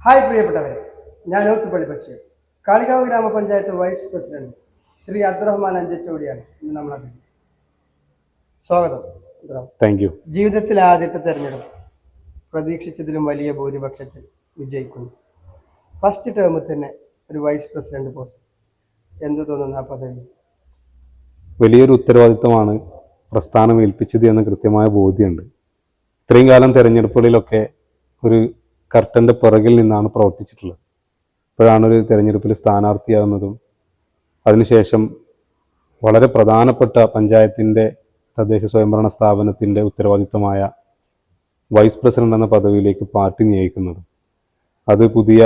Hi പ്രിയപ്പെട്ടവരെ, ഞാൻ ഓത്തുപള്ളി ബഷീർ, കാളികാവ് ഗ്രാമപഞ്ചായത്ത് വൈസ് പ്രസിഡന്റ് ശ്രീ അബ്ദുറഹ്മാൻ അഞ്ചച്ചോടിയാണ് ഇന്ന് നമ്മളെ. സ്വാഗതം. Thank you. ജീവിതത്തിലെ ആദ്യത്തെ തെരഞ്ഞെടുപ്പ് പ്രതീക്ഷിച്ചതിലും വലിയ ഭൂരിപക്ഷത്തിൽ വിജയിക്കുന്നു. ഫസ്റ്റ് ടേമിൽ തന്നെ ഒരു വൈസ് പ്രസിഡന്റ് പോസ്റ്റ്, എന്തു തോന്നുന്നു ആ പദവി? വലിയൊരു ഉത്തരവാദിത്തമാണ് പ്രസ്ഥാനം ഏൽപ്പിച്ചത് എന്ന് കൃത്യമായ ബോധ്യമുണ്ട്. ഇത്രയും കാലം തെരഞ്ഞെടുപ്പുകളിലൊക്കെ ഒരു കർട്ടൻ്റെ പിറകിൽ നിന്നാണ് പ്രവർത്തിച്ചിട്ടുള്ളത്. ഇപ്പോഴാണ് ഒരു തെരഞ്ഞെടുപ്പിൽ സ്ഥാനാർത്ഥിയാകുന്നതും അതിനുശേഷം വളരെ പ്രധാനപ്പെട്ട പഞ്ചായത്തിൻ്റെ തദ്ദേശ സ്വയംഭരണ സ്ഥാപനത്തിൻ്റെ ഉത്തരവാദിത്തമായ വൈസ് പ്രസിഡന്റ് എന്ന പദവിയിലേക്ക് പാർട്ടി നിയോഗിക്കുന്നത്. അത് പുതിയ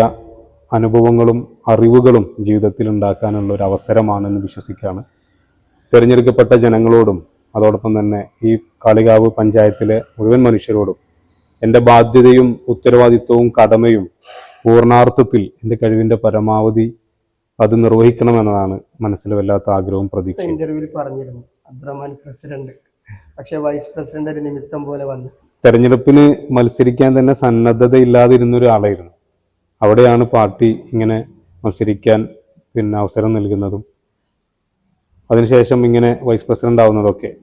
അനുഭവങ്ങളും അറിവുകളും ജീവിതത്തിൽ ഉണ്ടാക്കാനുള്ള ഒരു അവസരമാണെന്ന് വിശ്വസിക്കുകയാണ്. തിരഞ്ഞെടുക്കപ്പെട്ട ജനങ്ങളോടും അതോടൊപ്പം തന്നെ ഈ കാളികാവ് പഞ്ചായത്തിലെ മുഴുവൻ മനുഷ്യരോടും എൻ്റെ ബാധ്യതയും ഉത്തരവാദിത്വവും കടമയും പൂർണ്ണാർത്ഥത്തിൽ എൻ്റെ കഴിവിൻ്റെ പരമാവധി അത് നിർവഹിക്കണമെന്നതാണ് മനസ്സിൽ വല്ലാത്ത ആഗ്രഹവും പ്രതീക്ഷയും. ഇന്റർവ്യൂവിൽ പറഞ്ഞിരുന്നു അബ്ദുറഹ്മാൻ പ്രസിഡന്റ്, പക്ഷേ വൈസ് പ്രസിഡന്റ് ഒരു നിമിത്തം പോലെ വന്നു. തെരഞ്ഞെടുപ്പിന് മത്സരിക്കാൻ തന്നെ സന്നദ്ധതയില്ലാതിരുന്ന ഒരാളായിരുന്നു. അവിടെയാണ് പാർട്ടി ഇങ്ങനെ മത്സരിക്കാൻ അവസരം നൽകുന്നതും അതിനുശേഷം ഇങ്ങനെ വൈസ് പ്രസിഡന്റ് ആവുന്നതൊക്കെ.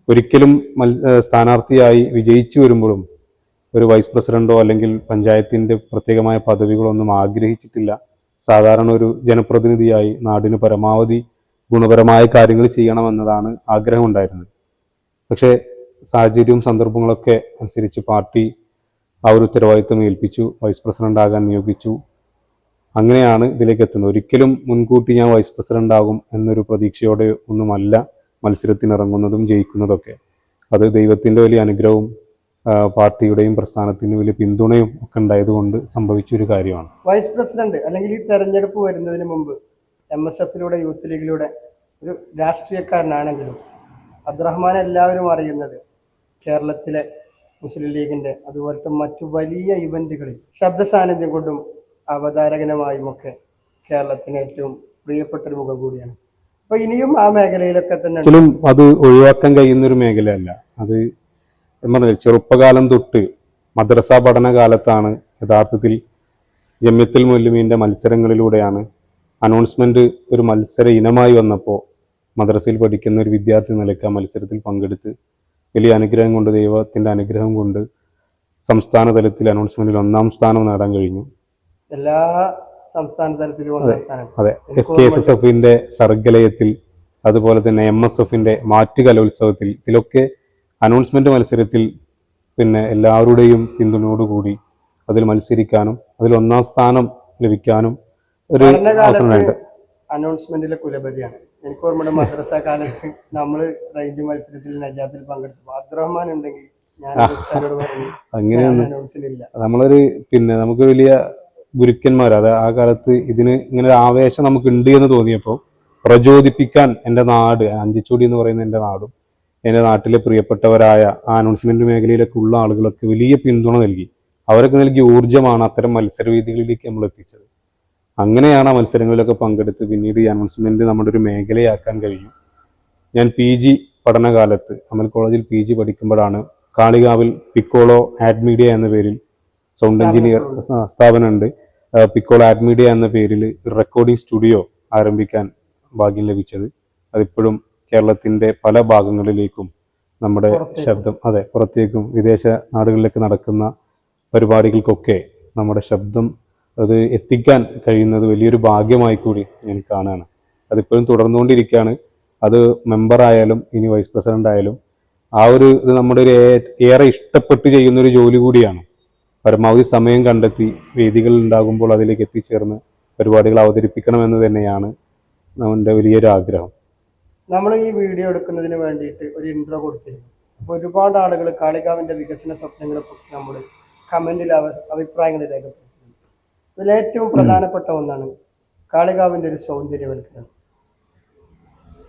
ഒരിക്കലും സ്ഥാനാർത്ഥിയായി വിജയിച്ചു വരുമ്പോഴും ഒരു വൈസ് പ്രസിഡന്റോ അല്ലെങ്കിൽ പഞ്ചായത്തിൻ്റെ പ്രത്യേകമായ പദവികളൊന്നും ആഗ്രഹിച്ചിട്ടില്ല. സാധാരണ ഒരു ജനപ്രതിനിധിയായി നാടിന് പരമാവധി ഗുണപരമായ കാര്യങ്ങൾ ചെയ്യണമെന്നതാണ് ആഗ്രഹം ഉണ്ടായിരുന്നത്. പക്ഷേ സാഹചര്യവും സന്ദർഭങ്ങളൊക്കെ അനുസരിച്ച് പാർട്ടി ആ ഒരു ഉത്തരവാദിത്വം ഏൽപ്പിച്ചു, വൈസ് പ്രസിഡന്റ് ആകാൻ നിയോഗിച്ചു. അങ്ങനെയാണ് ഇതിലേക്ക് എത്തുന്നത്. ഒരിക്കലും മുൻകൂട്ടി ഞാൻ വൈസ് പ്രസിഡന്റ് ആകും എന്നൊരു പ്രതീക്ഷയോടെ ഒന്നുമല്ല മത്സരത്തിനിറങ്ങുന്നതും ജയിക്കുന്നതൊക്കെ. അത് ദൈവത്തിൻ്റെ വലിയ അനുഗ്രഹവും പാർട്ടിയുടെയും പ്രസ്ഥാനത്തിന് വലിയ പിന്തുണയും ഒക്കെ ഉണ്ടായതുകൊണ്ട് സംഭവിച്ചൊരു കാര്യമാണ്. വൈസ് പ്രസിഡന്റ് അല്ലെങ്കിൽ ഈ തെരഞ്ഞെടുപ്പ് വരുന്നതിന് മുമ്പ് MSF-ലൂടെ യൂത്ത് ലീഗിലൂടെ ഒരു രാഷ്ട്രീയക്കാരനാണെങ്കിലും അബ്ദുറഹ്മാൻ എല്ലാവരും അറിയുന്നത് കേരളത്തിലെ മുസ്ലിം ലീഗിന്റെ അതുപോലത്തെ മറ്റു വലിയ ഇവന്റുകളിൽ ശബ്ദ സാന്നിധ്യം കൊണ്ടും അവതാരകനുമായും ഒക്കെ കേരളത്തിന് ഏറ്റവും പ്രിയപ്പെട്ടൊരു മുഖം കൂടിയാണ്. അപ്പൊ ഇനിയും ആ മേഖലയിലൊക്കെ തന്നെ അത് ഒഴിവാക്കാൻ കഴിയുന്ന ഒരു മേഖലയല്ല. അത് ചെറുപ്പകാലം തൊട്ട് മദ്രസ പഠനകാലത്താണ് യഥാർത്ഥത്തിൽ ജമിയത്തുൽ മുഅല്ലിമീൻ്റെ മത്സരങ്ങളിലൂടെയാണ് അനൗൺസ്മെന്റ് ഒരു മത്സര ഇനമായി വന്നപ്പോൾ മദ്രസയിൽ പഠിക്കുന്ന ഒരു വിദ്യാർത്ഥി നിലയ്ക്ക് ആ മത്സരത്തിൽ പങ്കെടുത്ത് വലിയ അനുഗ്രഹം കൊണ്ട്, ദൈവത്തിൻ്റെ അനുഗ്രഹം കൊണ്ട് സംസ്ഥാന തലത്തിൽ അനൗൺസ്മെന്റിൽ 1ാം സ്ഥാനം നേടാൻ കഴിഞ്ഞു. എല്ലാ സംസ്ഥാന തലത്തിലും അതെ. SKSSF-ന്റെ സർഗലയത്തിൽ, അതുപോലെ തന്നെ MSF-ന്റെ മാറ്റ് കലോത്സവത്തിൽ, ഇതിലൊക്കെ അനൗൺസ്മെന്റ് മത്സരത്തിൽ എല്ലാവരുടെയും പിന്തുണയോടുകൂടി അതിൽ മത്സരിക്കാനും അതിൽ 1ാം സ്ഥാനം ലഭിക്കാനും ഒരു അവസരമുണ്ട്. അനൗൺസ്മെന്റിലെ കുലപതിയാണ്. എനിക്ക് ഓർമ്മയുടെ മദ്രസ കാലത്ത് നമ്മള് റേഞ്ച് മത്സരത്തിൽ നജാത്തിൽ പങ്കെടുത്തു. അബ്ദുറഹ്മാൻ ഉണ്ടെങ്കിൽ അങ്ങനെയൊന്നും നമ്മളൊരു നമുക്ക് വലിയ ഗുരുക്കന്മാർ, അത് ആ കാലത്ത് ഇതിന് ഇങ്ങനെ ഒരു ആവേശം നമുക്ക് ഉണ്ട് എന്ന് തോന്നിയപ്പോൾ പ്രചോദിപ്പിക്കാൻ എൻ്റെ നാട് അഞ്ചച്ചോടി എന്ന് പറയുന്ന എൻ്റെ നാടും എൻ്റെ നാട്ടിലെ പ്രിയപ്പെട്ടവരായ ആ അനൗൺസ്മെന്റ് മേഖലയിലൊക്കെ ഉള്ള ആളുകളൊക്കെ വലിയ പിന്തുണ നൽകി. അവരൊക്കെ നൽകിയ ഊർജ്ജമാണ് അത്തരം മത്സരവേദികളിലേക്ക് നമ്മൾ എത്തിച്ചത്. അങ്ങനെയാണ് ആ മത്സരങ്ങളിലൊക്കെ പങ്കെടുത്ത് പിന്നീട് ഈ അനൗൺസ്മെന്റ് നമ്മുടെ ഒരു മേഖലയാക്കാൻ കഴിഞ്ഞു. ഞാൻ PG പഠനകാലത്ത് അമൽ കോളേജിൽ PG പഠിക്കുമ്പോഴാണ് കാളികാവിൽ പിക്കോളോ ആഡ് മീഡിയ എന്ന പേരിൽ സൗണ്ട് എഞ്ചിനീയർ സ്ഥാപനമുണ്ട്. പിക്കോളോ ആഡ് മീഡിയ എന്ന പേരിൽ റെക്കോർഡിംഗ് സ്റ്റുഡിയോ ആരംഭിക്കാൻ ഭാഗ്യം ലഭിച്ചത്. അതിപ്പോഴും കേരളത്തിൻ്റെ പല ഭാഗങ്ങളിലേക്കും നമ്മുടെ ശബ്ദം, പുറത്തേക്കും വിദേശ നാടുകളിലേക്ക് നടക്കുന്ന പരിപാടികൾക്കൊക്കെ നമ്മുടെ ശബ്ദം അത് എത്തിക്കാൻ കഴിയുന്നത് വലിയൊരു ഭാഗ്യമായി കൂടി ഞാൻ കാണുകയാണ്. അതിപ്പോഴും തുടർന്നുകൊണ്ടിരിക്കുകയാണ്. അത് മെമ്പറായാലും ഇനി വൈസ് പ്രസിഡന്റ് ആയാലും ആ ഒരു ഇത് നമ്മുടെ ഒരു ഏറെ ഇഷ്ടപ്പെട്ട് ചെയ്യുന്നൊരു ജോലി കൂടിയാണ്. പരമാവധി സമയം കണ്ടെത്തി വേദികൾ ഉണ്ടാകുമ്പോൾ അതിലേക്ക് എത്തിച്ചേർന്ന് പരിപാടികൾ അവതരിപ്പിക്കണമെന്ന് തന്നെയാണ് നമ്മുടെ വലിയൊരു ആഗ്രഹം. നമ്മൾ ഈ വീഡിയോ എടുക്കുന്നതിന് വേണ്ടിയിട്ട് ഒരു ഇൻട്രോ കൊടുത്തിരുന്നു. അപ്പോൾ ഒരുപാട് ആളുകൾ കാളികാവിൻ്റെ വികസന സ്വപ്നങ്ങളെ കുറിച്ച് നമ്മൾ കമന്റിൽ അഭിപ്രായങ്ങൾ രേഖപ്പെടുത്തുന്നു. ഇതിലേറ്റവും പ്രധാനപ്പെട്ട ഒന്നാണ് കാളികാവിൻ്റെ ഒരു സൗന്ദര്യവൽക്കരണം.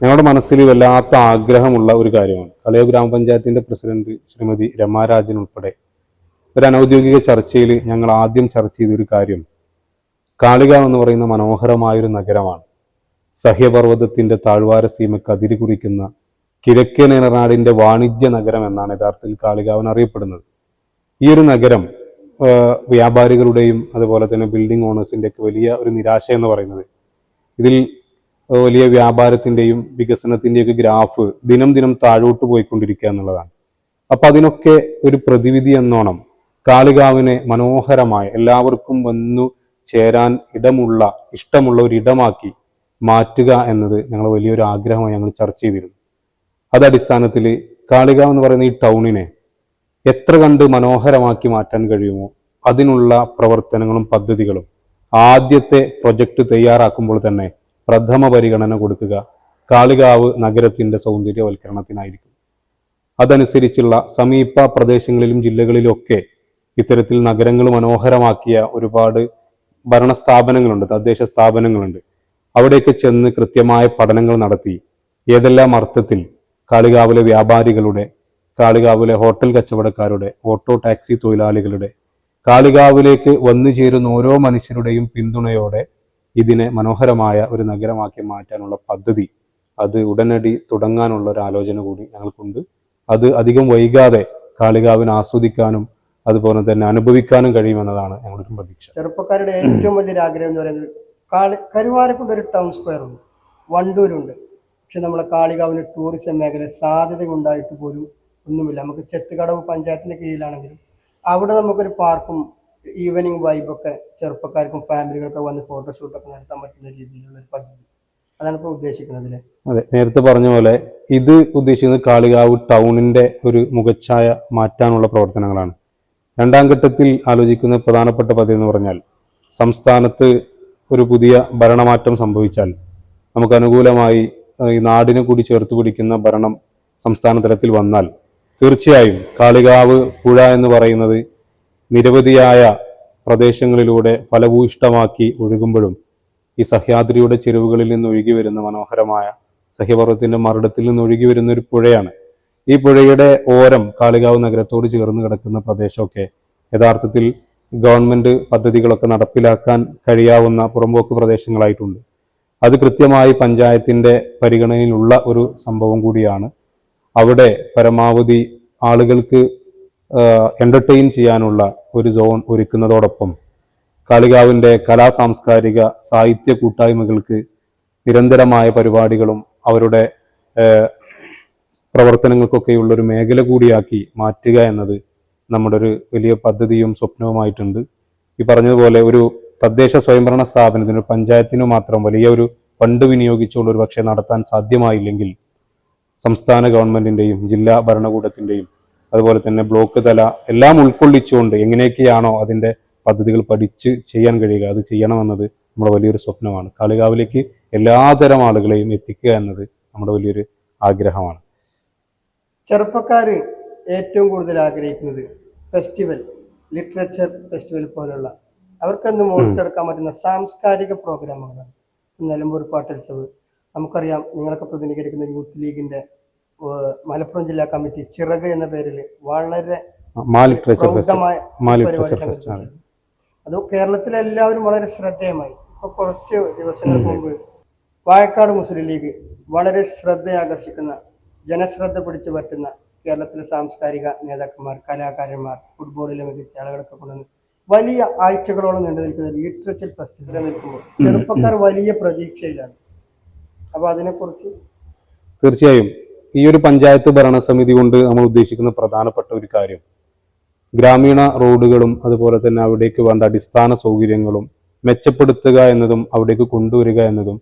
ഞങ്ങളുടെ മനസ്സിൽ വല്ലാത്ത ആഗ്രഹമുള്ള ഒരു കാര്യമാണ്. കാളികാവ് ഗ്രാമപഞ്ചായത്തിൻ്റെ പ്രസിഡന്റ് ശ്രീമതി രമാരാജൻ ഉൾപ്പെടെ ഒരു അനൗദ്യോഗിക ചർച്ചയിൽ ഞങ്ങൾ ആദ്യം ചർച്ച ചെയ്തൊരു കാര്യം, കാളികാവ് എന്ന് പറയുന്ന മനോഹരമായൊരു നഗരമാണ്. സഹ്യപർവ്വതത്തിൻ്റെ താഴ്വാര സീമയ്ക്ക് അതിരി കുറിക്കുന്ന കിഴക്കൻ ഏറനാടിൻ്റെ വാണിജ്യ നഗരം എന്നാണ് യഥാർത്ഥത്തിൽ കാളികാവിന് അറിയപ്പെടുന്നത്. ഈ ഒരു നഗരം വ്യാപാരികളുടെയും അതുപോലെ തന്നെ ബിൽഡിംഗ് ഓണേഴ്സിൻ്റെ ഒക്കെ വലിയ ഒരു നിരാശ എന്ന് പറയുന്നത്, ഇതിൽ വലിയ വ്യാപാരത്തിൻ്റെയും വികസനത്തിൻ്റെയും ഒക്കെ ഗ്രാഫ് ദിനം ദിനം താഴോട്ട് പോയിക്കൊണ്ടിരിക്കുക എന്നുള്ളതാണ്. അപ്പം അതിനൊക്കെ ഒരു പ്രതിവിധി എന്നോണം കാളികാവിനെ മനോഹരമായ എല്ലാവർക്കും വന്നു ചേരാൻ ഇഷ്ടമുള്ള ഒരു ഇടമാക്കി മാറ്റുക എന്നത് ഞങ്ങൾ വലിയൊരു ആഗ്രഹമായി ഞങ്ങൾ ചർച്ച ചെയ്തിരുന്നു. അത് അടിസ്ഥാനത്തിൽ കാളികാവ് എന്ന് പറയുന്ന ഈ ടൗണിനെ എത്ര കണ്ട് മനോഹരമാക്കി മാറ്റാൻ കഴിയുമോ അതിനുള്ള പ്രവർത്തനങ്ങളും പദ്ധതികളും ആദ്യത്തെ പ്രൊജക്ട് തയ്യാറാക്കുമ്പോൾ തന്നെ പ്രഥമ പരിഗണന കൊടുക്കുക കാളികാവ് നഗരത്തിന്റെ സൗന്ദര്യവൽക്കരണത്തിനായിരിക്കും. അതനുസരിച്ചുള്ള സമീപ പ്രദേശങ്ങളിലും ജില്ലകളിലും ഒക്കെ ഇത്തരത്തിൽ നഗരങ്ങൾ മനോഹരമാക്കിയ ഒരുപാട് ഭരണസ്ഥാപനങ്ങളുണ്ട്, തദ്ദേശ സ്ഥാപനങ്ങളുണ്ട്. അവിടേക്ക് ചെന്ന് കൃത്യമായ പഠനങ്ങൾ നടത്തി ഏതെല്ലാം അർത്ഥത്തിൽ കാളികാവിലെ വ്യാപാരികളുടെ, കാളികാവിലെ ഹോട്ടൽ കച്ചവടക്കാരുടെ, ഓട്ടോ ടാക്സി തൊഴിലാളികളുടെ, കാളികാവിലേക്ക് വന്നു ചേരുന്ന ഓരോ മനുഷ്യരുടെയും പിന്തുണയോടെ ഇതിനെ മനോഹരമായ ഒരു നഗരമാക്കി മാറ്റാനുള്ള പദ്ധതി അത് ഉടനടി തുടങ്ങാനുള്ള ഒരു ആലോചന കൂടി ഞങ്ങൾക്കുണ്ട്. അത് അധികം വൈകാതെ കാളികാവിനെ ആസ്വദിക്കാനും അതുപോലെ തന്നെ അനുഭവിക്കാനും കഴിയുമെന്നതാണ് ഞങ്ങളുടെ പ്രതീക്ഷ. ചെറുപ്പക്കാരുടെ ഏറ്റവും വലിയൊരു ആഗ്രഹം എന്ന് പറയുന്നത് കരുവാരക്കുണ്ട് ഒരു ടൗൺ സ്ക്വയർ ഉണ്ട്, വണ്ടൂരുണ്ട്. പക്ഷെ നമ്മളെ കാളികാവിന് ടൂറിസം മേഖല സാധ്യത ഉണ്ടായിട്ട് പോലും ഒന്നുമില്ല. നമുക്ക് ചെത്തുകടവ് പഞ്ചായത്തിന്റെ കീഴിലാണെങ്കിലും അവിടെ നമുക്കൊരു പാർക്കും ഈവനിങ് വൈബൊക്കെ ചെറുപ്പക്കാർക്കും ഫാമിലികൾക്കും വന്ന് ഫോട്ടോഷൂട്ടൊക്കെ നടത്താൻ പറ്റുന്ന രീതിയിലുള്ള ഒരു പദ്ധതി, അതാണ് ഇപ്പോൾ ഉദ്ദേശിക്കുന്നത് അല്ലേ? അതെ, നേരത്തെ പറഞ്ഞ പോലെ ഇത് ഉദ്ദേശിക്കുന്നത് കാളികാവ് ടൗണിന്റെ ഒരു മുഖച്ഛായ മാറ്റാനുള്ള പ്രവർത്തനങ്ങളാണ്. രണ്ടാം ഘട്ടത്തിൽ ആലോചിക്കുന്ന പ്രധാനപ്പെട്ട പദ്ധതി എന്ന് പറഞ്ഞാൽ, സംസ്ഥാനത്ത് ഒരു പുതിയ ഭരണമാറ്റം സംഭവിച്ചാൽ നമുക്ക് അനുകൂലമായി ഈ നാടിനെ കൂടി ചേർത്ത് പിടിക്കുന്ന ഭരണം സംസ്ഥാന തലത്തിൽ വന്നാൽ തീർച്ചയായും കാളികാവ് പുഴ എന്ന് പറയുന്നത് നിരവധിയായ പ്രദേശങ്ങളിലൂടെ ഫലഭൂയിഷ്ടമാക്കി ഒഴുകുമ്പോഴും ഈ സഹ്യാദ്രിയുടെ ചെരുവുകളിൽ നിന്ന് ഒഴുകി വരുന്ന മനോഹരമായ സഹ്യപർവ്വതത്തിന്റെ മറുടത്തിൽ നിന്ന് ഒഴുകി വരുന്ന ഒരു പുഴയാണ്. ഈ പുഴയുടെ ഓരം കാളികാവ് നഗരത്തോട് ചേർന്ന് കിടക്കുന്ന പ്രദേശമൊക്കെ യഥാർത്ഥത്തിൽ ഗവൺമെന്റ് പദ്ധതികളൊക്കെ നടപ്പിലാക്കാൻ കഴിയാവുന്ന പുറമ്പോക്ക് പ്രദേശങ്ങളായിട്ടുണ്ട്. അത് കൃത്യമായി പഞ്ചായത്തിന്റെ പരിഗണനയിലുള്ള ഒരു സംഭവം കൂടിയാണ്. അവിടെ പരമാവധി ആളുകൾക്ക് എന്റർടൈൻ ചെയ്യാനുള്ള ഒരു സോൺ ഒരുക്കുന്നതോടൊപ്പം കാളികാവിന്റെ കലാ സാംസ്കാരിക സാഹിത്യ കൂട്ടായ്മകൾക്ക് നിരന്തരമായ പരിപാടികളും അവരുടെ പ്രവർത്തനങ്ങൾക്കൊക്കെയുള്ള ഒരു മേഖല കൂടിയാക്കി മാറ്റുക എന്നത് നമ്മുടെ ഒരു വലിയ പദ്ധതിയും സ്വപ്നവുമായിട്ടുണ്ട്. ഈ പറഞ്ഞതുപോലെ ഒരു തദ്ദേശ സ്വയംഭരണ സ്ഥാപനത്തിന്, പഞ്ചായത്തിനു മാത്രം വലിയ ഒരു ഫണ്ട് വിനിയോഗിച്ചുകൊണ്ട് ഒരു പക്ഷേ നടത്താൻ സാധ്യമായില്ലെങ്കിൽ സംസ്ഥാന ഗവൺമെന്റിന്റെയും ജില്ലാ ഭരണകൂടത്തിന്റെയും അതുപോലെ തന്നെ ബ്ലോക്ക് തല എല്ലാം ഉൾക്കൊള്ളിച്ചുകൊണ്ട് എങ്ങനെയൊക്കെയാണോ അതിന്റെ പദ്ധതികൾ പഠിച്ച് ചെയ്യാൻ കഴിയുക അത് ചെയ്യണമെന്നത് നമ്മുടെ വലിയൊരു സ്വപ്നമാണ്. കാളികാവിലേക്ക് എല്ലാതരം ആളുകളെയും എത്തിക്കുക എന്നത് നമ്മുടെ വലിയൊരു ആഗ്രഹമാണ്. ചെറുപ്പക്കാര് ഏറ്റവും കൂടുതൽ ആഗ്രഹിക്കുന്നത് ഫെസ്റ്റിവൽ, ലിറ്ററേച്ചർ ഫെസ്റ്റിവൽ പോലുള്ള അവർക്കൊന്ന് മോർത്തെടുക്കാൻ പറ്റുന്ന സാംസ്കാരിക പ്രോഗ്രാമുകളാണ്. നിലമ്പൂർ പാട്ടുത്സവ്, നമുക്കറിയാം നിങ്ങളൊക്കെ പ്രതിനിധീകരിക്കുന്ന യൂത്ത് ലീഗിന്റെ മലപ്പുറം ജില്ലാ കമ്മിറ്റി ചിറക് എന്ന പേരിൽ വളരെ പ്രൗഢമായ പരിപാടി. അത് കേരളത്തിലെ എല്ലാവരും വളരെ ശ്രദ്ധേയമായി. ഇപ്പൊ കുറച്ച് ദിവസങ്ങൾക്ക് മുമ്പ് വാഴക്കാട് മുസ്ലിം ലീഗ് വളരെ ശ്രദ്ധയാകർഷിക്കുന്ന, ജനശ്രദ്ധ പിടിച്ചു പറ്റുന്ന കേരളത്തിലെ സാംസ്കാരിക നേതാക്കന്മാർ, കലാകാരന്മാർ, ഫുട്ബോളിലെ മികച്ച ആളുകളൊക്കെ കൊണ്ടുവന്ന് വലിയ ആഴ്ചകളോളം നീണ്ടു നിൽക്കുന്ന ലിറ്ററേച്ചർ ഫെസ്റ്റിവൽ നിൽക്കുമ്പോൾ ചെറുപ്പക്കാർ വലിയ പ്രതീക്ഷയിലാണ്. അപ്പൊ അതിനെക്കുറിച്ച് തീർച്ചയായും ഈ ഒരു പഞ്ചായത്ത് ഭരണസമിതി കൊണ്ട് നമ്മൾ ഉദ്ദേശിക്കുന്ന പ്രധാനപ്പെട്ട ഒരു കാര്യം ഗ്രാമീണ റോഡുകളും അതുപോലെ തന്നെ അവിടേക്ക് വേണ്ട അടിസ്ഥാന സൗകര്യങ്ങളും മെച്ചപ്പെടുത്തുക എന്നതും അവിടേക്ക് കൊണ്ടുവരിക എന്നതും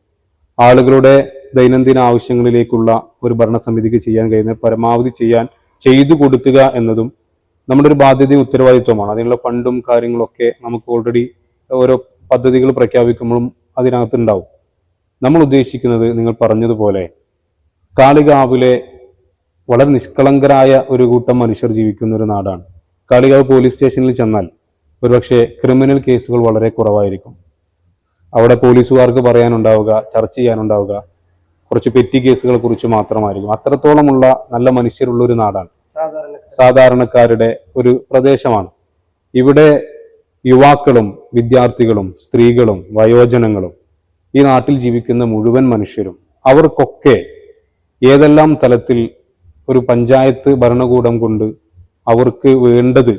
ആളുകളുടെ ദൈനംദിന ആവശ്യങ്ങളിലേക്കുള്ള ഒരു ഭരണസമിതിക്ക് ചെയ്യാൻ കഴിയുന്ന പരമാവധി ചെയ്തു കൊടുക്കുക എന്നതും നമ്മുടെ ഒരു ബാധ്യതയും ഉത്തരവാദിത്വമാണ്. അതിനുള്ള ഫണ്ടും കാര്യങ്ങളൊക്കെ നമുക്ക് ഓൾറെഡി ഓരോ പദ്ധതികൾ പ്രഖ്യാപിക്കുമ്പോഴും അതിനകത്തുണ്ടാവും. നമ്മൾ ഉദ്ദേശിക്കുന്നത് നിങ്ങൾ പറഞ്ഞതുപോലെ കാളികാവിലെ വളരെ നിഷ്കളങ്കരായ ഒരു കൂട്ടം മനുഷ്യർ ജീവിക്കുന്ന ഒരു നാടാണ്. കാളികാവ് പോലീസ് സ്റ്റേഷനിൽ ചെന്നാൽ ഒരുപക്ഷെ ക്രിമിനൽ കേസുകൾ വളരെ കുറവായിരിക്കും. അവിടെ പോലീസുകാർക്ക് പറയാനുണ്ടാവുക, ചർച്ച ചെയ്യാനുണ്ടാവുക കുറച്ച് പെറ്റി കേസുകളെ കുറിച്ച് മാത്രമായിരിക്കും. അത്രത്തോളമുള്ള നല്ല മനുഷ്യരുള്ള ഒരു നാടാണ്, സാധാരണക്കാരുടെ ഒരു പ്രദേശമാണ്. ഇവിടെ യുവാക്കളും വിദ്യാർത്ഥികളും സ്ത്രീകളും വയോജനങ്ങളും ഈ നാട്ടിൽ ജീവിക്കുന്ന മുഴുവൻ മനുഷ്യരും അവർക്കൊക്കെ ഏതെല്ലാം തലത്തിൽ ഒരു പഞ്ചായത്ത് ഭരണകൂടം കൊണ്ട് അവർക്ക് വേണ്ടത്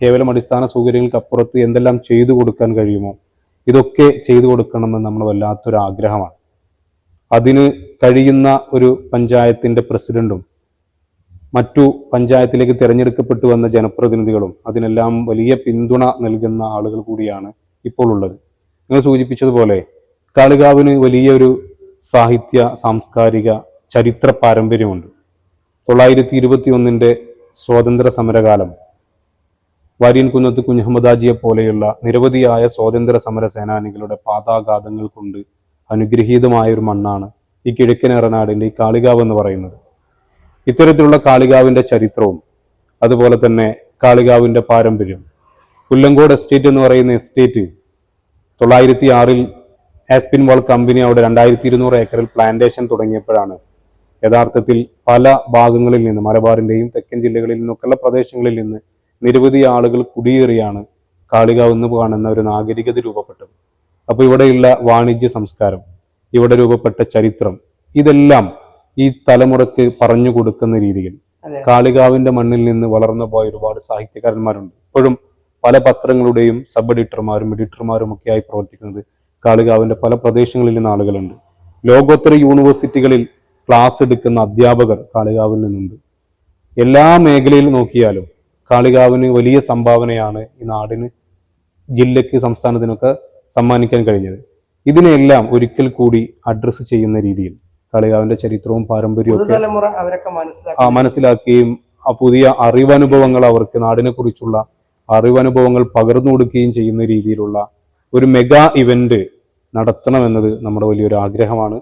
കേവലം അടിസ്ഥാന സൗകര്യങ്ങൾക്ക് അപ്പുറത്ത് എന്തെല്ലാം ചെയ്തു കൊടുക്കാൻ കഴിയുമോ ഇതൊക്കെ ചെയ്തു കൊടുക്കണമെന്ന് നമ്മൾ വല്ലാത്തൊരു ആഗ്രഹമാണ്. അതിന് കഴിയുന്ന ഒരു പഞ്ചായത്തിന്റെ പ്രസിഡന്റും മറ്റു പഞ്ചായത്തിലേക്ക് തിരഞ്ഞെടുക്കപ്പെട്ടു വന്ന ജനപ്രതിനിധികളും അതിനെല്ലാം വലിയ പിന്തുണ നൽകുന്ന ആളുകൾ കൂടിയാണ് ഇപ്പോൾ ഉള്ളത്. നിങ്ങൾ സൂചിപ്പിച്ചതുപോലെ കാളികാവിന് വലിയൊരു സാഹിത്യ, സാംസ്കാരിക, ചരിത്ര പാരമ്പര്യമുണ്ട്. 921 സ്വാതന്ത്ര്യ സമരകാലം വാര്യൻകുന്നത്ത് കുഞ്ഞഹമ്മദാജിയെ പോലെയുള്ള നിരവധിയായ സ്വാതന്ത്ര്യ സമര സേനാനികളുടെ പാതാഘാതങ്ങൾ കൊണ്ട് അനുഗ്രഹീതമായ ഒരു മണ്ണാണ് ഈ കിഴക്കൻ ഏറനാടിന്റെ ഈ കാളികാവ് എന്ന് പറയുന്നത്. ഇത്തരത്തിലുള്ള കാളികാവിന്റെ ചരിത്രവും അതുപോലെ തന്നെ കാളികാവിന്റെ പാരമ്പര്യം, പുല്ലങ്കോട് എസ്റ്റേറ്റ് എന്ന് പറയുന്ന എസ്റ്റേറ്റ് 906 ആസ്പിൻ വാൾ കമ്പനി അവിടെ 2200 ഏക്കറിൽ പ്ലാന്റേഷൻ തുടങ്ങിയപ്പോഴാണ് യഥാർത്ഥത്തിൽ പല ഭാഗങ്ങളിൽ നിന്ന്, മലബാറിന്റെയും തെക്കൻ ജില്ലകളിൽ നിന്നൊക്കെയുള്ള പ്രദേശങ്ങളിൽ നിന്ന് നിരവധി ആളുകൾ കുടിയേറിയാണ് കാളികാവ് എന്ന് കാണുന്ന ഒരു നാഗരികത രൂപപ്പെട്ടത്. അപ്പോൾ ഇവിടെയുള്ള വാണിജ്യ സംസ്കാരം, ഇവിടെ രൂപപ്പെട്ട ചരിത്രം, ഇതെല്ലാം ഈ തലമുറക്ക് പറഞ്ഞു കൊടുക്കുന്ന രീതിയിൽ കാളികാവിന്റെ മണ്ണിൽ നിന്ന് വളർന്നു പോയ ഒരുപാട് സാഹിത്യകാരന്മാരുണ്ട്. ഇപ്പോഴും പല പത്രങ്ങളുടെയും സബ് എഡിറ്റർമാരും എഡിറ്റർമാരും ഒക്കെ ആയി പ്രവർത്തിക്കുന്നത് കാളികാവിന്റെ പല പ്രദേശങ്ങളിൽ നിന്ന് ആളുകളുണ്ട്. ലോകോത്തര യൂണിവേഴ്സിറ്റികളിൽ ക്ലാസ് എടുക്കുന്ന അധ്യാപകർ കാളികാവിൽ നിന്നുണ്ട്. എല്ലാ മേഖലയിൽ നോക്കിയാലും കാളികാവിന് വലിയ സംഭാവനയാണ് ഈ നാടിന്, ജില്ലയ്ക്ക്, സംസ്ഥാനത്തിനൊക്കെ സമ്മാനിക്കാൻ കഴിഞ്ഞത്. ഇതിനെല്ലാം ഒരിക്കൽ കൂടി അഡ്രസ്സ് ചെയ്യുന്ന രീതിയിൽ കാളികാവിന്റെ ചരിത്രവും പാരമ്പര്യവും ഒക്കെ മനസ്സിലാക്കുകയും ആ പുതിയ അറിവനുഭവങ്ങൾ, അവർക്ക് നാടിനെ കുറിച്ചുള്ള അറിവനുഭവങ്ങൾ പകർന്നു കൊടുക്കുകയും ചെയ്യുന്ന രീതിയിലുള്ള ഒരു മെഗാ ഇവന്റ് നടത്തണമെന്നത് നമ്മുടെ വലിയൊരു ആഗ്രഹമാണ്.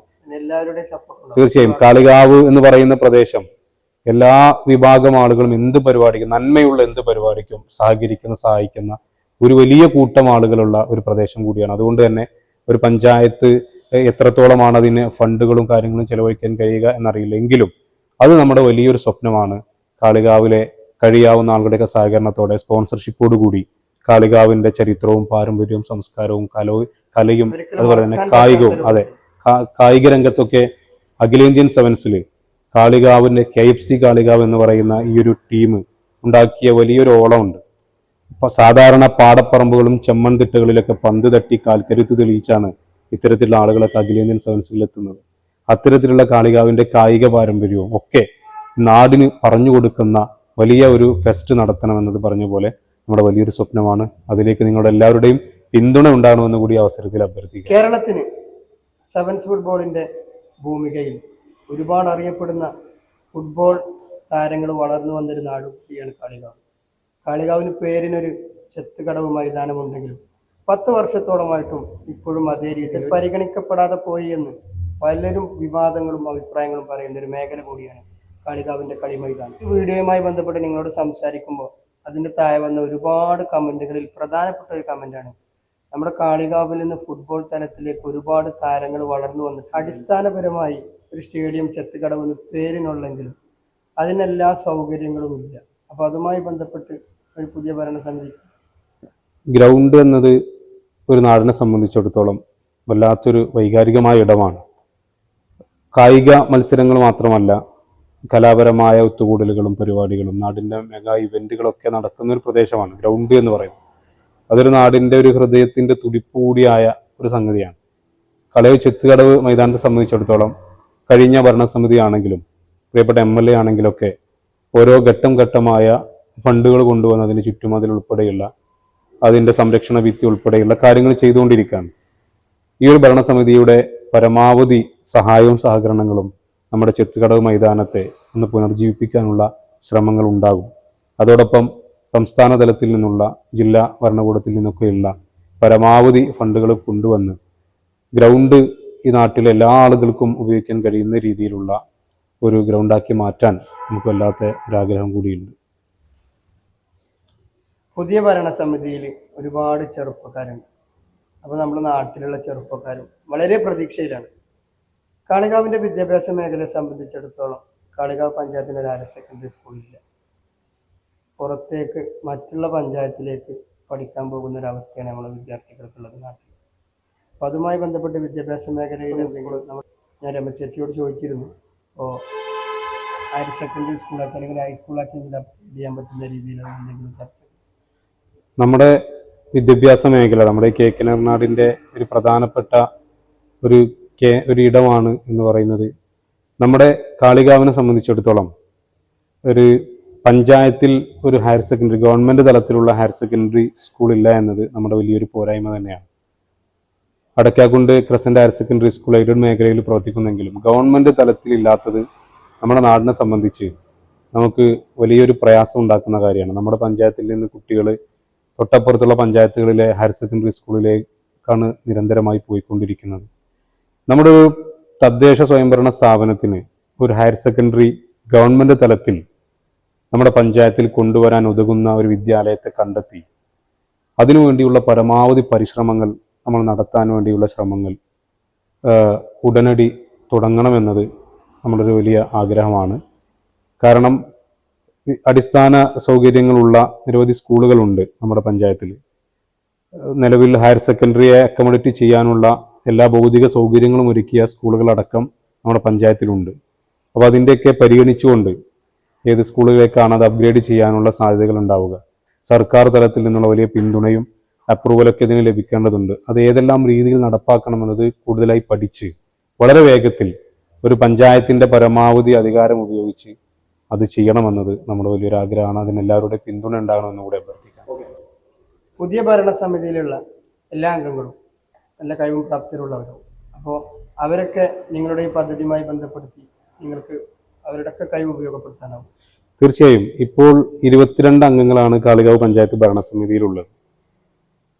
തീർച്ചയായും കാളികാവ് എന്ന് പറയുന്ന പ്രദേശം എല്ലാ വിഭാഗം ആളുകളും എന്ത് പരിപാടിക്കും, നന്മയുള്ള എന്ത് പരിപാടിക്കും സഹായിക്കുന്ന ഒരു വലിയ കൂട്ടം ആളുകളുള്ള ഒരു പ്രദേശം കൂടിയാണ്. അതുകൊണ്ട് തന്നെ ഒരു പഞ്ചായത്ത് എത്രത്തോളമാണ് അതിന് ഫണ്ടുകളും കാര്യങ്ങളും ചെലവഴിക്കാൻ കഴിയുക എന്നറിയില്ല. എങ്കിലും അത് നമ്മുടെ വലിയൊരു സ്വപ്നമാണ്. കാളികാവിലെ കഴിയാവുന്ന ആളുകളുടെയൊക്കെ സഹകരണത്തോടെ, സ്പോൺസർഷിപ്പോടുകൂടി കാളികാവിന്റെ ചരിത്രവും പാരമ്പര്യവും സംസ്കാരവും കലയും അതുപോലെ തന്നെ കായികവും, അതെ, കായിക രംഗത്തൊക്കെ അഖിലേന്ത്യൻ സെവൻസിൽ കാളികാവിന്റെ KFC കാളികാവ് എന്ന് പറയുന്ന ഈ ഒരു ടീം ഉണ്ടാക്കിയ വലിയൊരു ഓളമുണ്ട്. ഇപ്പൊ സാധാരണ പാടപ്പറമ്പുകളും ചെമ്മൺതിട്ടകളിലൊക്കെ പന്ത് തട്ടി കാൽക്കരുത്ത് തെളിയിച്ചാണ് ഇത്തരത്തിലുള്ള ആളുകളൊക്കെ അഖിലേന്ത്യൻ സെവൻസിൽ എത്തുന്നത്. അത്തരത്തിലുള്ള കാളികാവിന്റെ കായിക പാരമ്പര്യവും ഒക്കെ നാടിന് പറഞ്ഞു കൊടുക്കുന്ന വലിയ ഒരു ഫെസ്റ്റ് നടത്തണമെന്നത് പറഞ്ഞ പോലെ നമ്മുടെ വലിയൊരു സ്വപ്നമാണ്. അതിലേക്ക് നിങ്ങളുടെ എല്ലാവരുടെയും പിന്തുണ ഉണ്ടാകണമെന്ന് കൂടി അവസരത്തിൽ അഭ്യർത്ഥിക്കുക. കേരളത്തിന് സെവൻസ് ഫുട്ബോളിന്റെ ഭൂമികയിൽ ഒരുപാട് അറിയപ്പെടുന്ന ഫുട്ബോൾ താരങ്ങൾ വളർന്നു വന്നൊരു നാട് കൂടിയാണ് കാളികാവ്. കാളികാവിന് പേരിനൊരു ചെത്തുകടവ് മൈതാനമുണ്ടെങ്കിലും 10 വർഷത്തോളമായിട്ടും ഇപ്പോഴും അതേ രീതിയിൽ പരിഗണിക്കപ്പെടാതെ പോയി എന്ന് പലരും വിവാദങ്ങളും അഭിപ്രായങ്ങളും പറയുന്ന ഒരു മേഖല കൂടിയാണ് കാളികാവിന്റെ കളി മൈതാനം. ഈ വീഡിയോയുമായി ബന്ധപ്പെട്ട് നിങ്ങളോട് സംസാരിക്കുമ്പോൾ അതിന്റെ താഴെ വന്ന ഒരുപാട് കമന്റുകളിൽ പ്രധാനപ്പെട്ട ഒരു കമന്റാണ്, നമ്മുടെ കാളികാവിൽ നിന്ന് ഫുട്ബോൾ തലത്തിലേക്ക് ഒരുപാട് താരങ്ങൾ വളർന്നു വന്നിട്ട് അടിസ്ഥാനപരമായി ഒരു സ്റ്റേഡിയം ചെത്തുകടവെന്ന് പേരിനുള്ളെങ്കിലും അതിനെല്ലാ സൗകര്യങ്ങളും ഇല്ല. അപ്പൊ അതുമായി ബന്ധപ്പെട്ട് ഒരു പുതിയ ഭരണസമിതി, ഗ്രൗണ്ട് എന്നത് ഒരു നാടിനെ സംബന്ധിച്ചിടത്തോളം വല്ലാത്തൊരു വൈകാരികമായ ഇടമാണ്. കായിക മത്സരങ്ങൾ മാത്രമല്ല, കലാപരമായ ഒത്തുകൂടലുകളും പരിപാടികളും നാടിൻ്റെ മെഗാ ഇവന്റുകളൊക്കെ നടക്കുന്ന ഒരു പ്രദേശമാണ് ഗ്രൗണ്ട് എന്ന് പറയുന്നത്. അതൊരു നാടിൻ്റെ ഒരു ഹൃദയത്തിൻ്റെ തുടിപ്പ് കൂടിയായ ഒരു സംഗതിയാണ്. കളയൂർ ചെത്തുകടവ് മൈതാനത്തെ സംബന്ധിച്ചിടത്തോളം കഴിഞ്ഞ ഭരണസമിതി ആണെങ്കിലും പ്രിയപ്പെട്ട MLA ആണെങ്കിലൊക്കെ ഓരോ ഘട്ടം ഘട്ടമായ ഫണ്ടുകൾ കൊണ്ടുവന്ന് അതിന് ചുറ്റുമതിൽ ഉൾപ്പെടെയുള്ള അതിൻ്റെ സംരക്ഷണ ഭിത്തി ഉൾപ്പെടെയുള്ള കാര്യങ്ങൾ ചെയ്തുകൊണ്ടിരിക്കുകയാണ്. ഈ ഒരു ഭരണസമിതിയുടെ പരമാവധി സഹായവും സഹകരണങ്ങളും നമ്മുടെ ചെത്തുകടവ് മൈതാനത്തെ ഒന്ന് പുനർജീവിപ്പിക്കാനുള്ള ശ്രമങ്ങൾ ഉണ്ടാകും. അതോടൊപ്പം സംസ്ഥാന തലത്തിൽ നിന്നുള്ള ജില്ലാ ഭരണകൂടത്തിൽ നിന്നൊക്കെയുള്ള പരമാവധി ഫണ്ടുകൾ കൊണ്ടുവന്ന് ഗ്രൗണ്ട് ഈ നാട്ടിലെ എല്ലാ ആളുകൾക്കും ഉപയോഗിക്കാൻ കഴിയുന്ന രീതിയിലുള്ള ഒരു ഗ്രൗണ്ടാക്കി മാറ്റാൻ നമുക്ക് വല്ലാത്ത ഒരാഗ്രഹം കൂടിയുണ്ട്. പുതിയ ഭരണസമിതിയിൽ ഒരുപാട് ചെറുപ്പക്കാരുണ്ട്. അപ്പോൾ നമ്മുടെ നാട്ടിലുള്ള ചെറുപ്പക്കാരും വളരെ പ്രതീക്ഷയിലാണ്. കാളികാവിൻ്റെ വിദ്യാഭ്യാസ മേഖലയെ സംബന്ധിച്ചിടത്തോളം കാളികാവ് പഞ്ചായത്തിന് ഒരു ഹയർ സെക്കൻഡറി സ്കൂളില്ല. പുറത്തേക്ക് മറ്റുള്ള പഞ്ചായത്തിലേക്ക് പഠിക്കാൻ പോകുന്ന ഒരവസ്ഥയാണ് നമ്മുടെ വിദ്യാർത്ഥികൾക്കുള്ളത് നാട്ടിൽ. അപ്പോൾ അതുമായി ബന്ധപ്പെട്ട് വിദ്യാഭ്യാസ മേഖലയിലെ ഞാൻ രമ ചേച്ചിയോട് ചോദിച്ചിരുന്നു. അപ്പോൾ ഹയർ സെക്കൻഡറി സ്കൂളാക്കി അല്ലെങ്കിൽ ഹൈസ്കൂളാക്കി അപ്ഗ്രേഡ് ചെയ്യാൻ പറ്റുന്ന രീതിയിലുള്ള എന്തെങ്കിലും ചർച്ച നമ്മുടെ വിദ്യാഭ്യാസ മേഖല, നമ്മുടെ കേക്കനർനാടിൻ്റെ ഒരു പ്രധാനപ്പെട്ട ഒരു ഒരു ഇടമാണ് എന്ന് പറയുന്നത്. നമ്മുടെ കാളികാവിനെ സംബന്ധിച്ചിടത്തോളം ഒരു പഞ്ചായത്തിൽ ഒരു ഹയർ സെക്കൻഡറി, ഗവൺമെൻറ് തലത്തിലുള്ള ഹയർ സെക്കൻഡറി സ്കൂൾ ഇല്ല എന്നത് നമ്മുടെ വലിയൊരു പോരായ്മ തന്നെയാണ്. Adakkakundu crescent higher secondary school aided മേഖലയിൽ പ്രവർത്തിക്കുന്നെങ്കിലും ഗവൺമെൻറ് തലത്തിലില്ലാത്തത് നമ്മുടെ നാടിനെ സംബന്ധിച്ച് നമുക്ക് വലിയൊരു പ്രയാസം ഉണ്ടാക്കുന്ന കാര്യമാണ്. നമ്മുടെ പഞ്ചായത്തിൽ നിന്ന് കുട്ടികൾ തൊട്ടപ്പുറത്തുള്ള പഞ്ചായത്തുകളിലെ ഹയർ സെക്കൻഡറി സ്കൂളിലേക്കാണ് നിരന്തരമായി പോയിക്കൊണ്ടിരിക്കുന്നത്. നമ്മുടെ ഒരു തദ്ദേശ സ്വയംഭരണ സ്ഥാപനത്തിന് ഒരു ഹയർ സെക്കൻഡറി ഗവൺമെൻറ് തലത്തിൽ നമ്മുടെ പഞ്ചായത്തിൽ കൊണ്ടുവരാൻ ഉതകുന്ന ഒരു വിദ്യാലയത്തെ കണ്ടെത്തി അതിനുവേണ്ടിയുള്ള പരമാവധി പരിശ്രമങ്ങൾ നമ്മൾ നടത്താൻ വേണ്ടിയുള്ള ശ്രമങ്ങൾ ഉടനടി തുടങ്ങണമെന്നത് നമ്മളൊരു വലിയ ആഗ്രഹമാണ്. കാരണം അടിസ്ഥാന സൗകര്യങ്ങളുള്ള നിരവധി സ്കൂളുകളുണ്ട് നമ്മുടെ പഞ്ചായത്തിൽ. നിലവിൽ ഹയർ സെക്കൻഡറിയെ അക്കോമഡേറ്റ് ചെയ്യാനുള്ള എല്ലാ ഭൗതിക സൗകര്യങ്ങളും ഒരുക്കിയ സ്കൂളുകളടക്കം നമ്മുടെ പഞ്ചായത്തിലുണ്ട്. അപ്പോൾ അതിൻ്റെയൊക്കെ പരിഗണിച്ചുകൊണ്ട് ഏത് സ്കൂളുകളിലേക്കാണ് അത് അപ്ഗ്രേഡ് ചെയ്യാനുള്ള സാധ്യതകൾ ഉണ്ടാവുക, സർക്കാർ തലത്തിൽ നിന്നുള്ള വലിയ പിന്തുണയും അപ്രൂവലൊക്കെ ഇതിന് ലഭിക്കേണ്ടതുണ്ട്. അത് ഏതെല്ലാം രീതിയിൽ നടപ്പാക്കണമെന്നത് കൂടുതലായി പഠിച്ച് വളരെ വേഗത്തിൽ ഒരു പഞ്ചായത്തിൻ്റെ പരമാവധി അധികാരം ഉപയോഗിച്ച് അത് ചെയ്യണമെന്നത് നമ്മുടെ വലിയൊരു ആഗ്രഹമാണ്. അതിനെല്ലാവരുടെയും പിന്തുണ ഉണ്ടാകണമെന്ന് കൂടെ അഭ്യർത്ഥിക്കാം. പുതിയ ഭരണസമിതിയിലുള്ള എല്ലാ അംഗങ്ങളും നല്ല കഴിവും പ്രാപ്തിയുള്ളവരും. അപ്പോൾ അവരൊക്കെ നിങ്ങളുടെ ഈ പദ്ധതിയുമായി ബന്ധപ്പെടുത്തി നിങ്ങൾക്ക് അവരുടെയൊക്കെ കഴിവ് ഉപയോഗപ്പെടുത്താനാവും. തീർച്ചയായും ഇപ്പോൾ 22 അംഗങ്ങളാണ് കാളികാവ് പഞ്ചായത്ത് ഭരണസമിതിയിലുള്ളത്.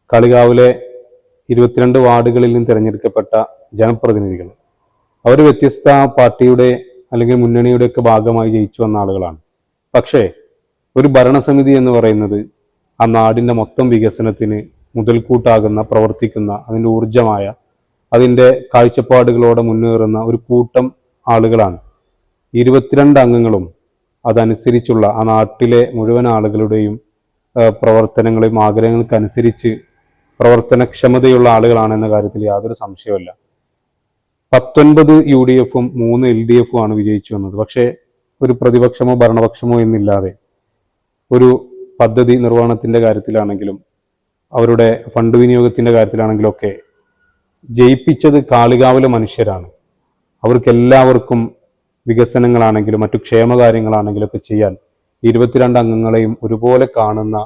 കാളികാവിലെ 22 വാർഡുകളിൽ നിന്ന് തിരഞ്ഞെടുക്കപ്പെട്ട ജനപ്രതിനിധികൾ അവർ വ്യത്യസ്ത പാർട്ടിയുടെ അല്ലെങ്കിൽ മുന്നണിയുടെയൊക്കെ ഭാഗമായി ജയിച്ചു വന്ന ആളുകളാണ്. പക്ഷേ ഒരു ഭരണസമിതി എന്ന് പറയുന്നത് ആ നാടിൻ്റെ മൊത്തം വികസനത്തിന് മുതൽക്കൂട്ടാകുന്ന, പ്രവർത്തിക്കുന്ന, അതിൻ്റെ ഊർജമായ, അതിൻ്റെ കാഴ്ചപ്പാടുകളോടെ മുന്നേറുന്ന ഒരു കൂട്ടം ആളുകളാണ്. 22 അംഗങ്ങളും അതനുസരിച്ചുള്ള ആ നാട്ടിലെ മുഴുവൻ ആളുകളുടെയും പ്രവർത്തനങ്ങളെയും ആഗ്രഹങ്ങൾക്കനുസരിച്ച് പ്രവർത്തനക്ഷമതയുള്ള ആളുകളാണെന്ന കാര്യത്തിൽ യാതൊരു സംശയവുമില്ല. 19 UDFും 3 LDFും ആണ് വിജയിച്ചു വന്നത്. പക്ഷേ ഒരു പ്രതിപക്ഷമോ ഭരണപക്ഷമോ എന്നില്ലാതെ ഒരു പദ്ധതി നിർവഹണത്തിൻ്റെ കാര്യത്തിലാണെങ്കിലും അവരുടെ ഫണ്ട് വിനിയോഗത്തിൻ്റെ കാര്യത്തിലാണെങ്കിലും ഒക്കെ ജയിപ്പിച്ചത് കാളികാവിലെ മനുഷ്യരാണ്. അവർക്കെല്ലാവർക്കും വികസനങ്ങളാണെങ്കിലും മറ്റു ക്ഷേമകാര്യങ്ങളാണെങ്കിലും ഒക്കെ ചെയ്യാൻ 22 അംഗങ്ങളെയും ഒരുപോലെ കാണുന്ന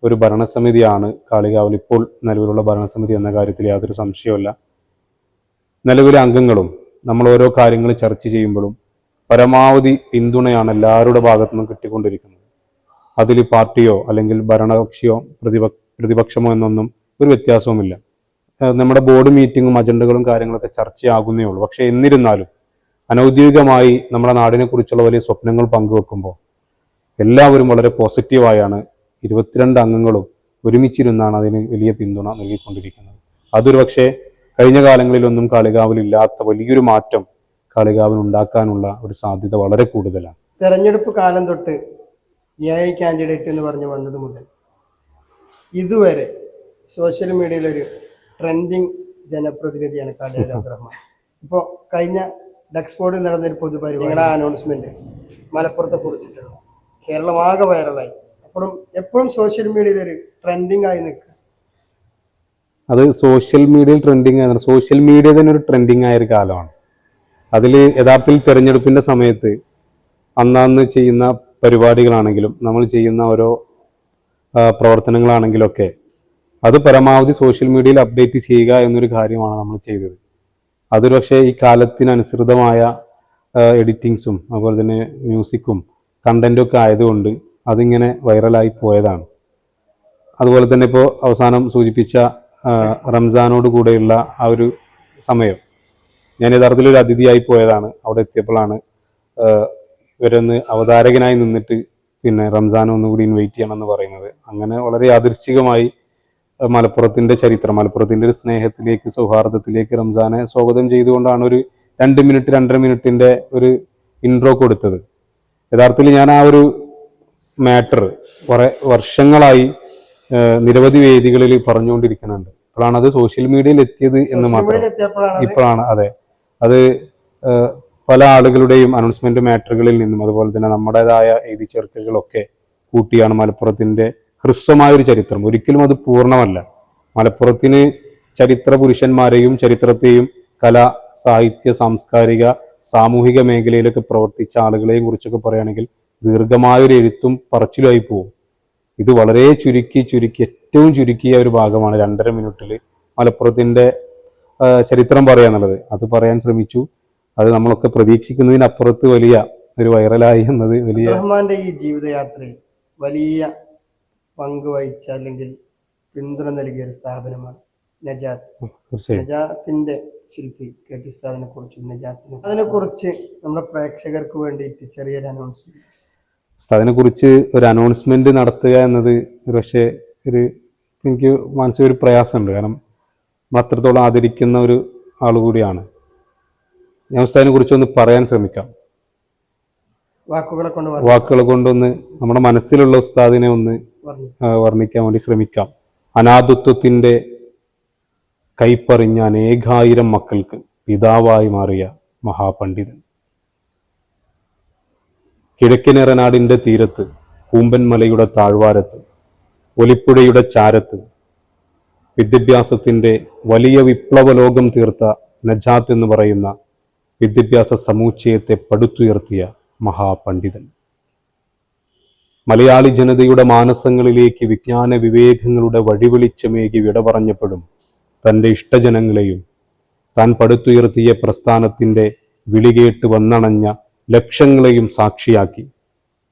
ഒരു ഭരണസമിതിയാണ് കാളികാവിൽ ഇപ്പോൾ നിലവിലുള്ള ഭരണസമിതി എന്ന കാര്യത്തിൽ യാതൊരു സംശയവുമില്ല. നിലവിലെ അംഗങ്ങളും നമ്മൾ ഓരോ കാര്യങ്ങൾ ചർച്ച ചെയ്യുമ്പോഴും പരമാവധി പിന്തുണയാണ് എല്ലാവരുടെ ഭാഗത്തു നിന്നും കിട്ടിക്കൊണ്ടിരിക്കുന്നത്. അതിൽ പാർട്ടിയോ അല്ലെങ്കിൽ ഭരണകക്ഷിയോ പ്രതിപക്ഷമോ എന്നൊന്നും ഒരു വ്യത്യാസവുമില്ല. നമ്മുടെ ബോർഡ് മീറ്റിങ്ങും അജണ്ടകളും കാര്യങ്ങളൊക്കെ ചർച്ചയാകുന്നേ ഉള്ളൂ. പക്ഷേ എന്നിരുന്നാലും അനൗദ്യോഗികമായി നമ്മുടെ നാടിനെ കുറിച്ചുള്ള വലിയ സ്വപ്നങ്ങൾ പങ്കുവെക്കുമ്പോൾ എല്ലാവരും വളരെ പോസിറ്റീവായാണ് 22 അംഗങ്ങളും ഒരുമിച്ചിരുന്നാണ് അതിന് വലിയ പിന്തുണ നൽകിക്കൊണ്ടിരിക്കുന്നത്. അതൊരു പക്ഷേ കഴിഞ്ഞ കാലങ്ങളിലൊന്നും കാളികാവിൽ ഇല്ലാത്ത വലിയൊരു മാറ്റം കാളികാവിൽ ഉണ്ടാക്കാനുള്ള ഒരു സാധ്യത വളരെ കൂടുതലാണ്. തെരഞ്ഞെടുപ്പ് കാലം തൊട്ട് AI കാൻഡിഡേറ്റ് എന്ന് പറഞ്ഞു വന്നത് മുതൽ ഇതുവരെ സോഷ്യൽ മീഡിയയിൽ ഒരു ട്രെൻഡിങ് ജനപ്രതിനിധിയാണ് കാളികാവ് അബ്ദുറഹ്മാൻ. ഇപ്പോൾ കഴിഞ്ഞ ഡെക്സ്പോർട്ടിൽ നടന്നൊരു പൊതുപരിപാടി നിങ്ങളുടെ അനൗൺസ്മെന്റ് മലപ്പുറത്തെ കുറിച്ചിട്ടുണ്ട്. കേരളമാകെ വൈറലായി. അപ്പോഴും എപ്പോഴും സോഷ്യൽ മീഡിയയിൽ ഒരു ട്രെൻഡിങ് ആയി നിൽക്കുക. അത് സോഷ്യൽ മീഡിയയിൽ ട്രെൻഡിങ് ആയിരുന്നു. സോഷ്യൽ മീഡിയ തന്നെ ഒരു ട്രെൻഡിങ് ആയ ഒരു കാലമാണ്. അതിൽ യഥാർത്ഥത്തിൽ തിരഞ്ഞെടുപ്പിൻ്റെ സമയത്ത് അന്നന്ന് ചെയ്യുന്ന പരിപാടികളാണെങ്കിലും നമ്മൾ ചെയ്യുന്ന ഓരോ പ്രവർത്തനങ്ങളാണെങ്കിലൊക്കെ അത് പരമാവധി സോഷ്യൽ മീഡിയയിൽ അപ്ഡേറ്റ് ചെയ്യുക എന്നൊരു കാര്യമാണ് നമ്മൾ ചെയ്തത്. അതൊരു പക്ഷേ ഈ കാലത്തിനനുസൃതമായ എഡിറ്റിങ്സും അതുപോലെ തന്നെ മ്യൂസിക്കും കണ്ടൻറ്റും ഒക്കെ ആയതുകൊണ്ട് അതിങ്ങനെ വൈറലായി പോയതാണ്. അതുപോലെ തന്നെ ഇപ്പോൾ അവസാനം സൂചിപ്പിച്ച റംസാനോട് കൂടെയുള്ള ആ ഒരു സമയം ഞാൻ യഥാർത്ഥത്തിൽ ഒരു അതിഥിയായി പോയതാണ്. അവിടെ എത്തിയപ്പോഴാണ് ഇവരൊന്ന് അവതാരകനായി നിന്നിട്ട് പിന്നെ റംസാൻ ഒന്നുകൂടി ഇൻവൈറ്റ് ചെയ്യണമെന്ന് പറയുന്നത്. അങ്ങനെ വളരെ യാദൃശ്ചികമായി മലപ്പുറത്തിൻ്റെ ചരിത്രം, മലപ്പുറത്തിൻ്റെ ഒരു സ്നേഹത്തിലേക്ക്, സൗഹാർദ്ദത്തിലേക്ക് റംസാനെ സ്വാഗതം ചെയ്തുകൊണ്ടാണ് ഒരു 2 മിനിറ്റ് 2.5 മിനിറ്റിൻ്റെ ഒരു ഇൻട്രോ കൊടുത്തത്. യഥാർത്ഥത്തിൽ ഞാൻ ആ ഒരു മാറ്റർ കുറെ വർഷങ്ങളായി നിരവധി വേദികളിൽ പറഞ്ഞുകൊണ്ടിരിക്കുന്നുണ്ട്. ഇപ്പോഴാണ് അത് സോഷ്യൽ മീഡിയയിൽ എത്തിയത് എന്ന് മാത്രം. ഇപ്പോഴാണ് അതെ, അത് പല ആളുകളുടെയും അനൗൺസ്മെന്റ് മാറ്ററുകളിൽ നിന്നും അതുപോലെ തന്നെ നമ്മുടേതായ എഴുതി ചേർക്കലുകളൊക്കെ കൂട്ടിയാണ് മലപ്പുറത്തിൻ്റെ ഹ്രസ്വമായൊരു ചരിത്രം, ഒരിക്കലും അത് പൂർണ്ണമല്ല. മലപ്പുറത്തിന് ചരിത്ര പുരുഷന്മാരെയും ചരിത്രത്തെയും കല, സാഹിത്യ, സാംസ്കാരിക, സാമൂഹിക മേഖലയിലൊക്കെ പ്രവർത്തിച്ച ആളുകളെയും കുറിച്ചൊക്കെ പറയുകയാണെങ്കിൽ ദീർഘമായൊരു എഴുത്തും പറച്ചിലുമായി പോകും. ഇത് വളരെ ചുരുക്കി ചുരുക്കി ഏറ്റവും ചുരുക്കിയ ഒരു ഭാഗമാണ് 2.5 മിനിറ്റിൽ മലപ്പുറത്തിന്റെ ചരിത്രം പറയാന്നുള്ളത്. അത് പറയാൻ ശ്രമിച്ചു. അത് നമ്മളൊക്കെ പ്രതീക്ഷിക്കുന്നതിനപ്പുറത്ത് വലിയ ഒരു വൈറലായി എന്നത് വലിയ അബ്ദുറഹ്മാന്റെ ഈ ജീവിതയാത്രയിൽ വലിയ പങ്ക് വഹിച്ച അല്ലെങ്കിൽ പിന്തുണ നൽകിയ ഒരു സ്ഥാപനമാണ് നജാത്ത്. തീർച്ചയായും നജാത്തിന്റെ ശില്പി KT ഉസ്താദിനെ കുറിച്ച്, നജാത്തിനെ അതിനെ കുറിച്ച് നമ്മുടെ പ്രേക്ഷകർക്ക് വേണ്ടിയിട്ട് ചെറിയൊരു അനൗൺസ്മെന്റ്. അതിനെ കുറിച്ച് ഒരു അനൗൺസ്മെന്റ് നടത്തുക എന്നത് ഒരു പക്ഷേ എനിക്ക് മനസ്സിലൊരു പ്രയാസമുണ്ട്. കാരണം നമ്മൾ അത്രത്തോളം ആദരിക്കുന്ന ഒരു ആൾ കൂടിയാണ്. ഞാൻ ഉസ്താദിനെ കുറിച്ചൊന്ന് പറയാൻ ശ്രമിക്കാം. വാക്കുകളെ കൊണ്ടൊന്ന് നമ്മുടെ മനസ്സിലുള്ള ഉസ്താദിനെ ഒന്ന് വർണ്ണിക്കാൻ വേണ്ടി ശ്രമിക്കാം. അനാഥത്വത്തിന്റെ കൈപ്പറിഞ്ഞ അനേകായിരം മക്കൾക്ക് പിതാവായി മാറിയ മഹാപണ്ഡിതൻ. കിഴക്കിനെറനാടിന്റെ തീരത്ത്, കൂമ്പൻമലയുടെ താഴ്വാരത്ത്, ഒലിപ്പുഴയുടെ ചാരത്ത് വിദ്യാഭ്യാസത്തിന്റെ വലിയ വിപ്ലവ ലോകം തീർത്ത നജാത്ത് എന്ന് പറയുന്ന വിദ്യാഭ്യാസ സമുച്ചയത്തെ പടുത്തുയർത്തിയ മഹാപണ്ഡിതൻ. മലയാളി ജനതയുടെ മാനസങ്ങളിലേക്ക് വിജ്ഞാന വിവേകങ്ങളുടെ വഴിവെളിച്ചമേകി വിട പറഞ്ഞപ്പോഴും തൻ്റെ ഇഷ്ടജനങ്ങളെയും താൻ പടുത്തുയർത്തിയ പ്രസ്ഥാനത്തിന്റെ വിളികേട്ട് വന്നണഞ്ഞ ലക്ഷങ്ങളെയും സാക്ഷിയാക്കി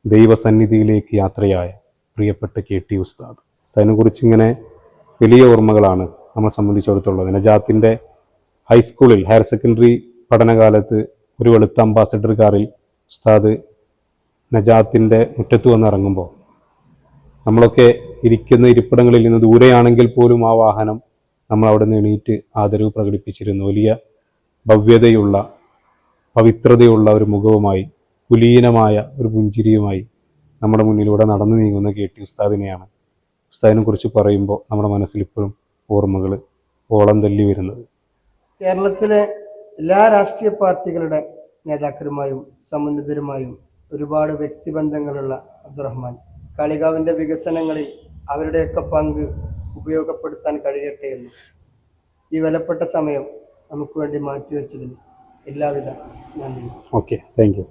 ദൈവസന്നിധിയിലേക്ക് യാത്രയായ പ്രിയപ്പെട്ട KT ഉസ്താദ്. അതിനെക്കുറിച്ച് ഇങ്ങനെ വലിയ ഓർമ്മകളാണ് നമ്മളെ സംബന്ധിച്ചിടത്തോളം. നജാത്തിന്റെ ഹൈസ്കൂളിൽ ഹയർ സെക്കൻഡറി പഠനകാലത്ത് ഒരു വെളുത്ത അംബാസഡർ കാറിൽ ഉസ്താദ് നജാത്തിന്റെ മുറ്റത്ത് വന്നിറങ്ങുമ്പോൾ നമ്മളൊക്കെ ഇരിക്കുന്ന ഇരിപ്പിടങ്ങളിൽ നിന്ന് ദൂരെയാണെങ്കിൽ പോലും ആ വാഹനം നമ്മൾ അവിടെ നിന്ന് എണീറ്റ് ആദരവ് പ്രകടിപ്പിച്ചിരുന്നു. വലിയ ഭവ്യതയുള്ള, പവിത്രതയുള്ള ഒരു മുഖവുമായി, കുലീനമായ ഒരു പുഞ്ചിരിയുമായി നമ്മുടെ മുന്നിലൂടെ നടന്നു നീങ്ങുന്ന KT ഉസ്താദിനെയാണ് ഉസ്താദിനെ കുറിച്ച് പറയുമ്പോൾ നമ്മുടെ മനസ്സിൽ ഇപ്പോഴും ഓർമ്മകൾ ഓളം തല്ലി വരുന്നത്. കേരളത്തിലെ എല്ലാ രാഷ്ട്രീയ പാർട്ടികളുടെ നേതാക്കളുമായും സമുന്നതരുമായും ഒരുപാട് വ്യക്തിബന്ധങ്ങളുള്ള അബ്ദുറഹ്മാൻ കാളികാവിന്റെ വികസനങ്ങളിൽ അവരുടെയൊക്കെ പങ്ക് ഉപയോഗപ്പെടുത്താൻ കഴിയട്ടെ എന്ന് ഈ വിലപ്പെട്ട സമയം നമുക്ക് വേണ്ടി മാറ്റിവെച്ചതിന് എല്ലാവിധ നന്ദി. Okay, thank you.